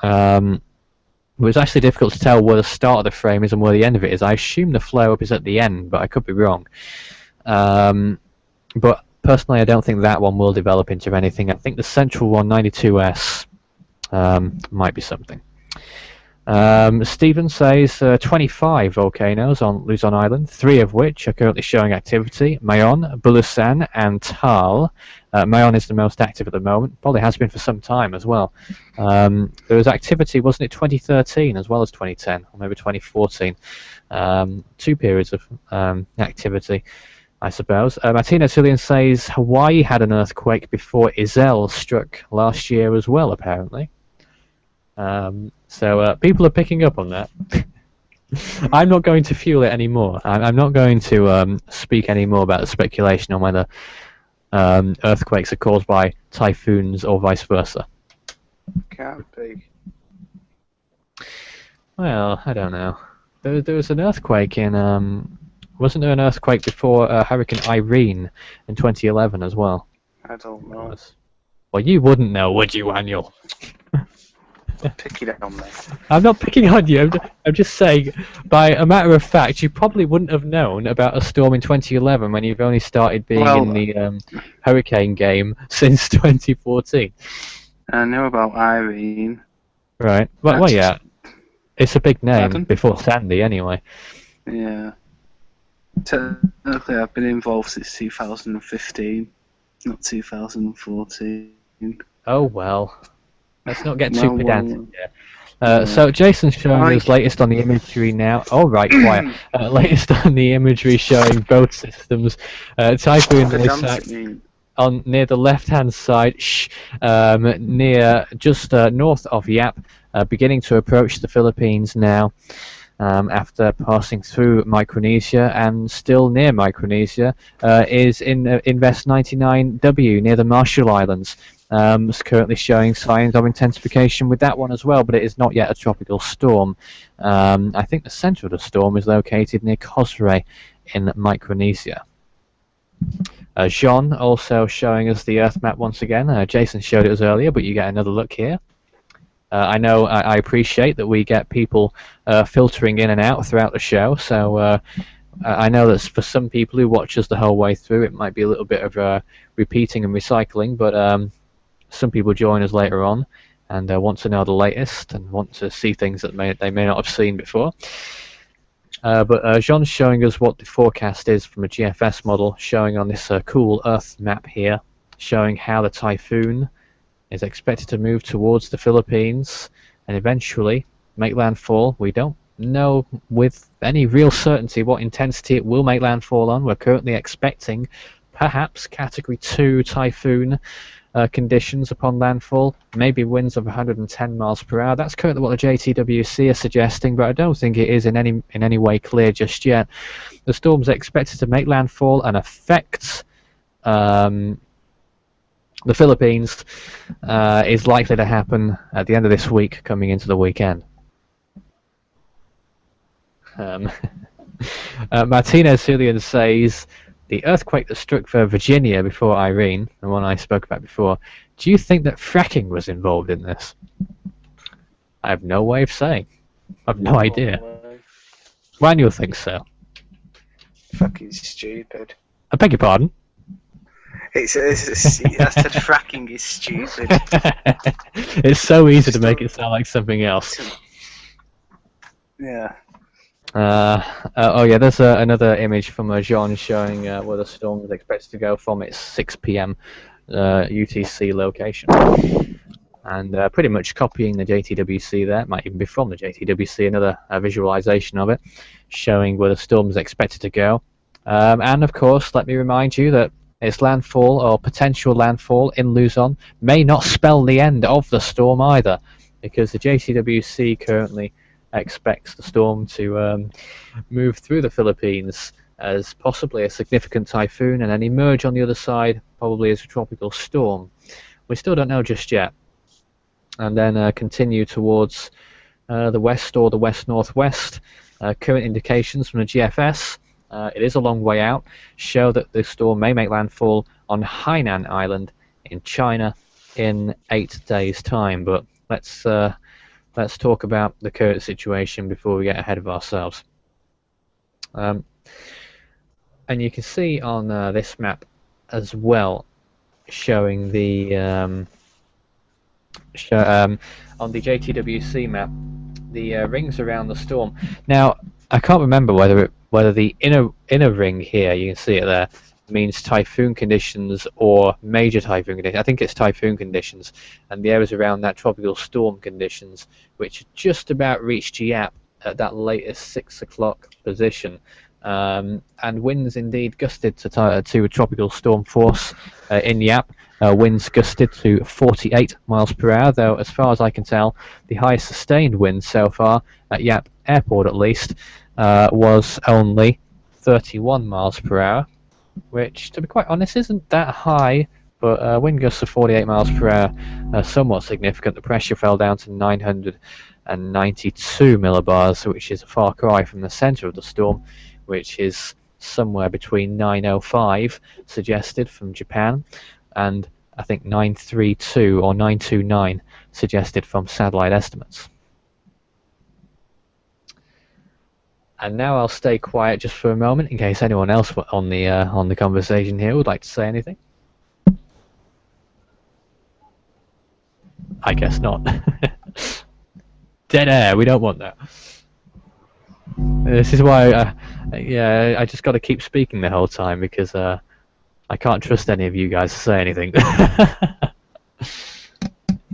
It was actually difficult to tell where the start of the frame is and where the end of it is. I assume the flare-up is at the end, but I could be wrong. But personally, I don't think that one will develop into anything. I think the central one, 92S, might be something. Stephen says 25 volcanoes on Luzon Island, 3 of which are currently showing activity: Mayon, Bulusan, and Taal. Mayon is the most active at the moment, probably has been for some time as well. There was activity, wasn't it 2013 as well as 2010, or maybe 2014? 2 periods of activity, I suppose. Martina Tillian says Hawaii had an earthquake before Iselle struck last year as well, apparently. So people are picking up on that. I'm not going to fuel it anymore. I'm not going to speak anymore about the speculation on whether earthquakes are caused by typhoons or vice versa. Can't be. Well, I don't know. There was an earthquake in... wasn't there an earthquake before Hurricane Irene in 2011 as well? I don't know. Well, you wouldn't know, would you, Daniel? Picking on me. I'm not picking on you. I'm just saying, by a matter of fact, you probably wouldn't have known about a storm in 2011 when you've only started being in the hurricane game since 2014. I know about Irene. Right. Well, yeah. It's a big name Pardon? before Sandy, anyway. Yeah. Technically, I've been involved since 2015, not 2014. Oh well. Let's not get too pedantic here. Yeah. So Jason's showing Hi. us latest on the imagery now. Oh right, quiet. Latest on the imagery showing both systems. Typhoon Maysak on near the left-hand side, near just north of Yap, beginning to approach the Philippines now. After passing through Micronesia and still near Micronesia, is in Invest 99W near the Marshall Islands. It's currently showing signs of intensification with that one as well, but it is not yet a tropical storm. I think the center of the storm is located near Cosray in Micronesia. Jean also showing us the Earth map once again. Jason showed it us earlier, but you get another look here. I know I appreciate that we get people filtering in and out throughout the show, so I know that for some people who watch us the whole way through, it might be a little bit of repeating and recycling, but some people join us later on and want to know the latest and want to see things that they may not have seen before. But Jean's showing us what the forecast is from a GFS model, showing on this cool Earth map here, showing how the typhoon is expected to move towards the Philippines and eventually make landfall. We don't know with any real certainty what intensity it will make landfall on. We're currently expecting perhaps Category 2 typhoon conditions upon landfall, maybe winds of 110 miles per hour. That's currently what the JTWC are suggesting, but I don't think it is in any way clear just yet. The storm's expected to make landfall and affect the Philippines is likely to happen at the end of this week, coming into the weekend. Martinez Julian says, the earthquake that struck Virginia before Irene, the one I spoke about before, do you think that fracking was involved in this? I have no way of saying. I have no idea. Manuel thinks so. Fucking stupid. I beg your pardon? I said fracking is stupid. It's so easy to make it sound like something else. Yeah. Oh yeah, there's another image from Jean showing where the storm is expected to go from its 6 p.m. UTC location. And pretty much copying the JTWC there, might even be from the JTWC, another visualization of it, showing where the storm is expected to go. And of course, let me remind you that its landfall or potential landfall in Luzon may not spell the end of the storm either, because the JCWC currently expects the storm to move through the Philippines as possibly a significant typhoon and then emerge on the other side probably as a tropical storm. We still don't know just yet. And then continue towards the west or the west-northwest. Current indications from the GFS, it is a long way out, show that the storm may make landfall on Hainan Island in China in 8 days' time. But let's talk about the current situation before we get ahead of ourselves. And you can see on this map as well, showing the on the JTWC map, the rings around the storm. Now, I can't remember whether the inner ring here, you can see it there, means typhoon conditions or major typhoon conditions. I think it's typhoon conditions, and the areas around that tropical storm conditions, which just about reached Yap at that latest 6 o'clock position. And winds indeed gusted to a tropical storm force in Yap. Winds gusted to 48 miles per hour, though as far as I can tell, the highest sustained wind so far at Yap Airport at least was only 31 miles per hour, which, to be quite honest, isn't that high, but wind gusts of 48 miles per hour are somewhat significant. The pressure fell down to 992 millibars, which is a far cry from the center of the storm, which is somewhere between 905 suggested from Japan and I think 932 or 929 suggested from satellite estimates. And now I'll stay quiet just for a moment in case anyone else on the conversation here would like to say anything. I guess not. Dead air. We don't want that. This is why, yeah, I just got to keep speaking the whole time because I can't trust any of you guys to say anything.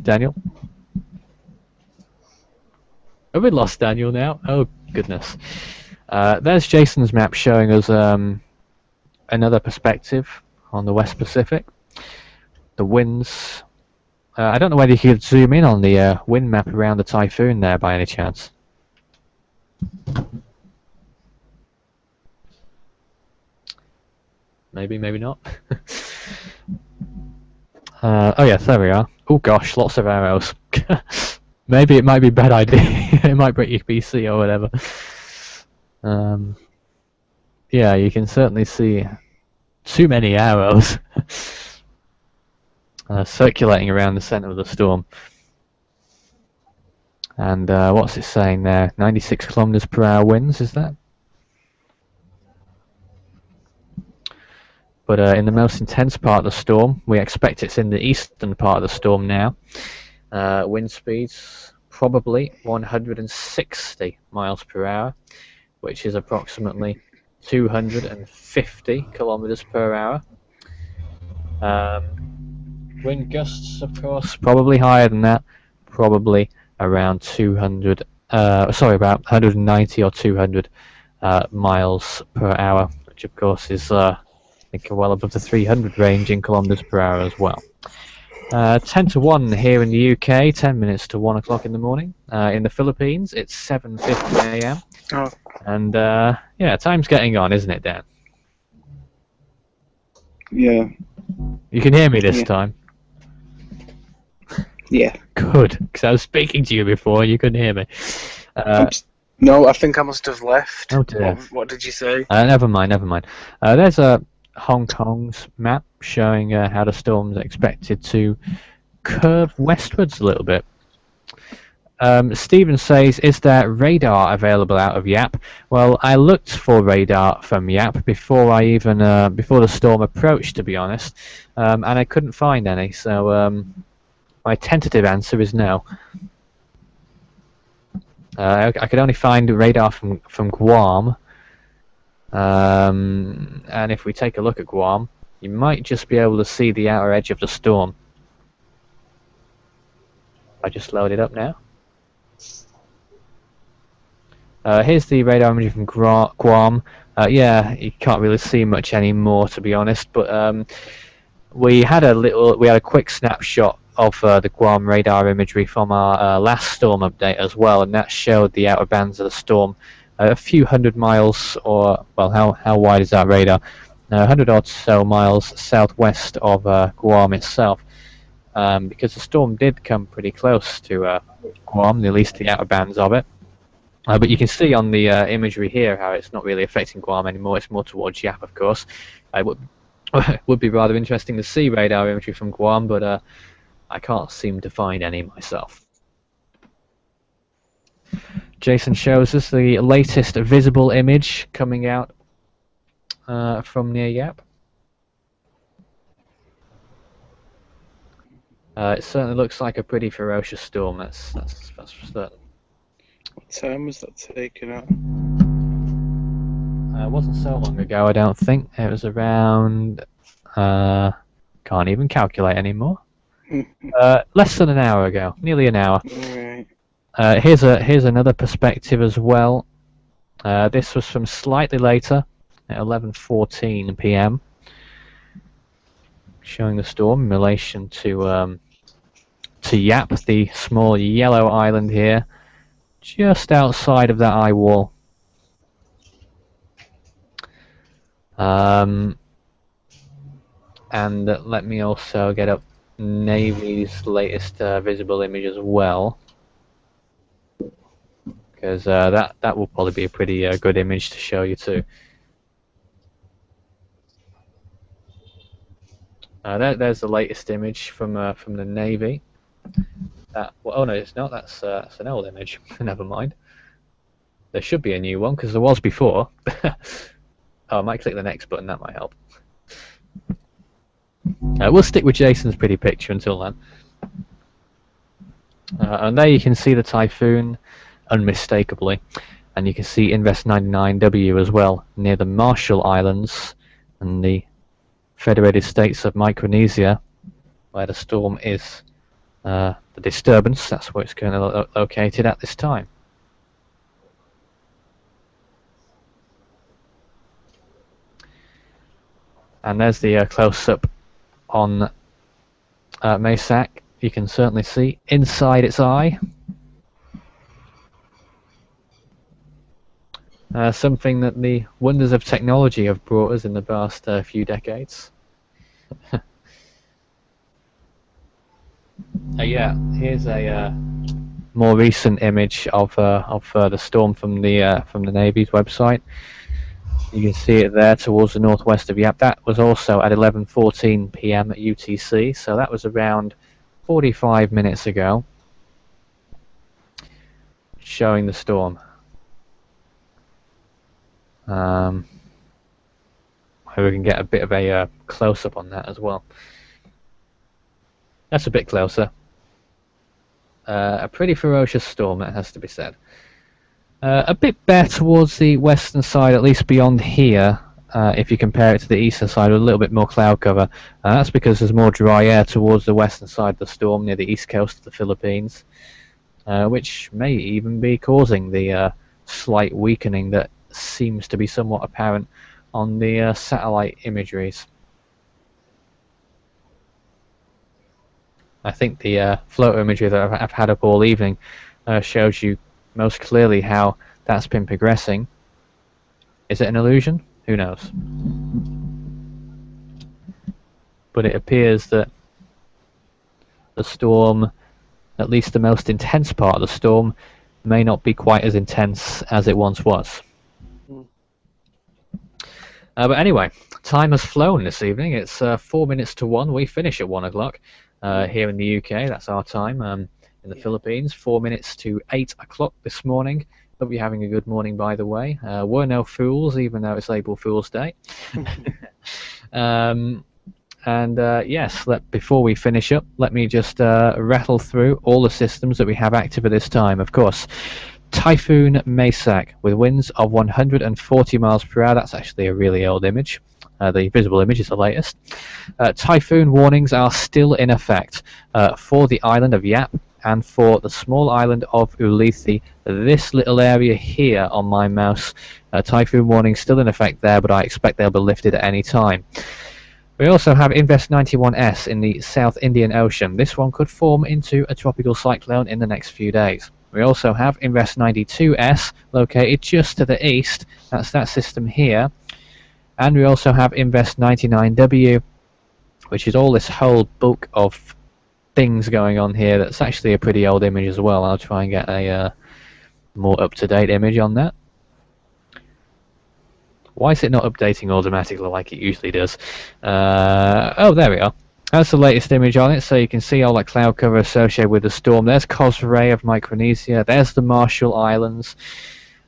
Daniel? Have we lost Daniel now? Oh, goodness. There's Jason's map showing us another perspective on the West Pacific. The winds. I don't know whether you could zoom in on the wind map around the typhoon there by any chance. Maybe, maybe not. Oh yes, there we are. Oh gosh, lots of arrows. Maybe it might be a bad idea. It might break your PC or whatever. Yeah, you can certainly see too many arrows circulating around the center of the storm. And what's it saying there? 96 kilometers per hour winds, is that? But in the most intense part of the storm, we expect it's in the eastern part of the storm now. Wind speeds probably 160 miles per hour, which is approximately 250 kilometers per hour. Wind gusts, of course, probably higher than that, probably around 200. Sorry, about 190 or 200 miles per hour, which of course is I think well above the 300 range in kilometers per hour as well. 10 to 1 here in the UK, 10 minutes to 1 o'clock in the morning. In the Philippines, it's 7:50 a.m. Oh. And yeah, time's getting on, isn't it, Dan? Yeah. You can hear me this Yeah. time? Yeah. Good, because I was speaking to you before and you couldn't hear me. No, I think I must have left. Oh dear. What did you say? Never mind, never mind. There's a Hong Kong's map showing how the storm's expected to curve westwards a little bit. Stephen says, is there radar available out of Yap? Well, I looked for radar from Yap before I even before the storm approached, to be honest, and I couldn't find any. So my tentative answer is no. I could only find radar from Guam, and if we take a look at Guam, you might just be able to see the outer edge of the storm. I just load it up now. Here's the radar image from Guam. Yeah, you can't really see much anymore, to be honest. But we had a quick snapshot of the Guam radar imagery from our last storm update as well, and that showed the outer bands of the storm a few hundred miles, or well, how wide is that radar? 100 or so miles southwest of Guam itself, because the storm did come pretty close to Guam, at least the outer bands of it. But you can see on the imagery here how it's not really affecting Guam anymore. It's more towards Yap, of course. It would be rather interesting to see radar imagery from Guam, but I can't seem to find any myself. Jason shows us the latest visible image coming out from near Yap. It certainly looks like a pretty ferocious storm. That's for certain. What time was that taken out? It wasn't so long ago, I don't think. It was around... can't even calculate anymore. Less than an hour ago. Nearly an hour. Right. Here's another perspective as well. This was from slightly later, at 11:14 p.m. showing the storm in relation to Yap, the small yellow island here, just outside of that eye wall. And let me also get up Navy's latest visible image as well, because that will probably be a pretty good image to show you too. There's the latest image from the Navy. Well, oh no, it's not. That's an old image. Never mind. There should be a new one because there was before. Oh, I might click the next button. That might help. We'll stick with Jason's pretty picture until then. And there you can see the Typhoon unmistakably, and you can see Invest 99W as well near the Marshall Islands and the Federated States of Micronesia, where the storm is the disturbance. That's where it's currently located at this time. And there's the close-up on Maysak. You can certainly see inside its eye. Something that the wonders of technology have brought us in the past few decades. Yeah, here's a more recent image of the storm from the Navy's website. You can see it there towards the northwest of Yap. That was also at 11:14 p.m. at UTC, so that was around 45 minutes ago, showing the storm. Maybe we can get a bit of a close-up on that as well. That's a bit closer. A pretty ferocious storm, that has to be said. A bit bare towards the western side, at least beyond here, if you compare it to the eastern side with a little bit more cloud cover. That's because there's more dry air towards the western side of the storm near the east coast of the Philippines, which may even be causing the slight weakening that seems to be somewhat apparent on the satellite imageries. I think the floater imagery that I've had up all evening shows you most clearly how that's been progressing. Is it an illusion? Who knows? But it appears that the storm, at least the most intense part of the storm, may not be quite as intense as it once was. But anyway, time has flown this evening. It's 4 minutes to 1. We finish at 1 o'clock here in the UK. That's our time. In the Philippines, 4 minutes to 8 o'clock this morning. Hope you're having a good morning, by the way. We're no fools, even though it's April Fool's Day. Yes, before we finish up, let me just rattle through all the systems that we have active at this time. Of course, Typhoon Maysak with winds of 140 miles per hour. That's actually a really old image. The visible image is the latest. Typhoon warnings are still in effect for the island of Yap and for the small island of Ulithi. This little area here on my mouse, typhoon warning still in effect there, but I expect they'll be lifted at any time. We also have Invest 91S in the South Indian Ocean. This one could form into a tropical cyclone in the next few days. We also have Invest 92S located just to the east. That's that system here. And we also have Invest 99W, which is all this whole bulk of things going on here. That's actually a pretty old image as well. I'll try and get a more up-to-date image on that. Why is it not updating automatically like it usually does? Oh, there we are. That's the latest image on it, so you can see all that cloud cover associated with the storm. There's Cosray of Micronesia, there's the Marshall Islands,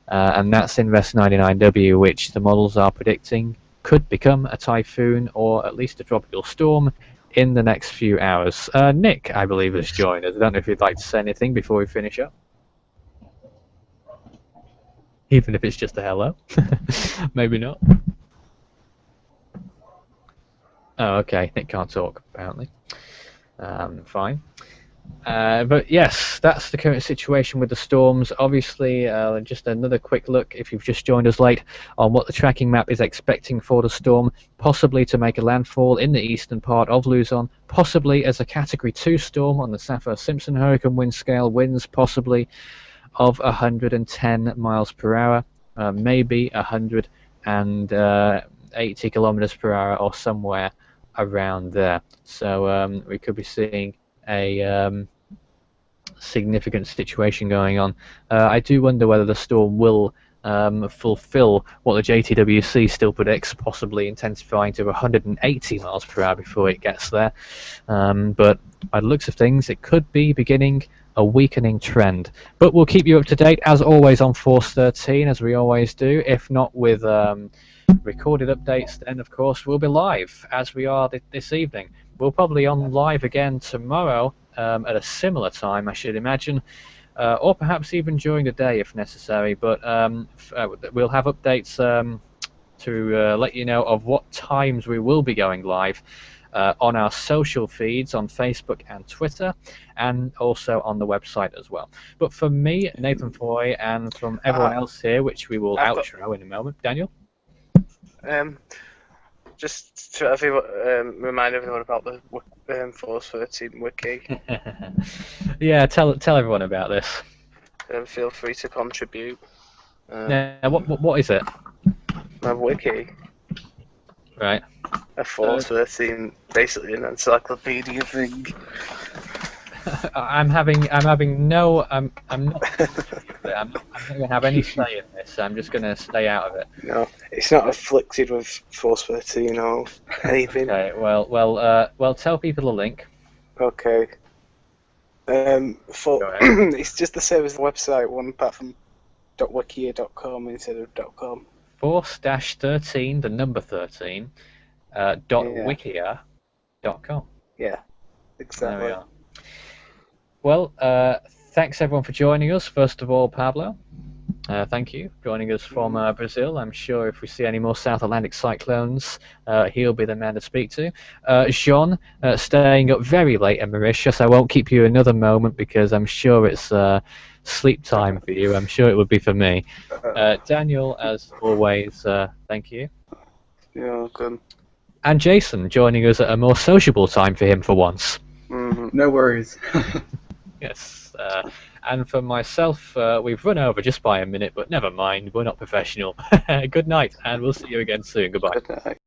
and that's Invest 99W, which the models are predicting could become a typhoon or at least a tropical storm in the next few hours. Nick, I believe, has joined us. I don't know if you'd like to say anything before we finish up. Even if it's just a hello. Maybe not. Oh, okay. Nick can't talk, apparently. Fine. But yes, that's the current situation with the storms. Obviously, just another quick look, if you've just joined us late, on what the tracking map is expecting for the storm, possibly to make a landfall in the eastern part of Luzon, possibly as a Category 2 storm on the Saffir-Simpson hurricane wind scale, winds possibly of 110 miles per hour, maybe 180 kilometers per hour or somewhere around there. So we could be seeing a significant situation going on. I do wonder whether the storm will fulfill what the JTWC still predicts, possibly intensifying to 180 miles per hour before it gets there. But by the looks of things, it could be beginning a weakening trend. But we'll keep you up to date, as always, on Force 13, as we always do. If not with recorded updates, then of course we'll be live, as we are this evening. We'll probably on live again tomorrow at a similar time, I should imagine, or perhaps even during the day if necessary. But we'll have updates to let you know of what times we will be going live on our social feeds on Facebook and Twitter, and also on the website as well. But from me, Nathan Foy, and from everyone else here, which we will outro in a moment, Daniel? Just to remind everyone about the Force 13 wiki. Yeah, tell everyone about this. Feel free to contribute. What is it? My wiki. Right. A Force 13, basically an encyclopedia thing. I'm not going to have any say in this. I'm just going to stay out of it. No, it's not afflicted with Force 13 or anything. Okay. Well, tell people the link. Okay. It's just the same as the website one, apart from .wikia.com instead of .com. Force-13, the number 13, .wikia.com. Yeah, exactly. There we are. Well, thanks everyone for joining us. First of all, Pablo, thank you for joining us from Brazil. I'm sure if we see any more South Atlantic cyclones, he'll be the man to speak to. Jean, staying up very late in Mauritius. I won't keep you another moment because I'm sure it's sleep time for you. I'm sure it would be for me. Daniel, as always, thank you. You're welcome. And Jason, joining us at a more sociable time for him for once. Mm-hmm. No worries. Yes, and for myself, we've run over just by a minute, but never mind, we're not professional. Good night, and we'll see you again soon. Goodbye. Good night.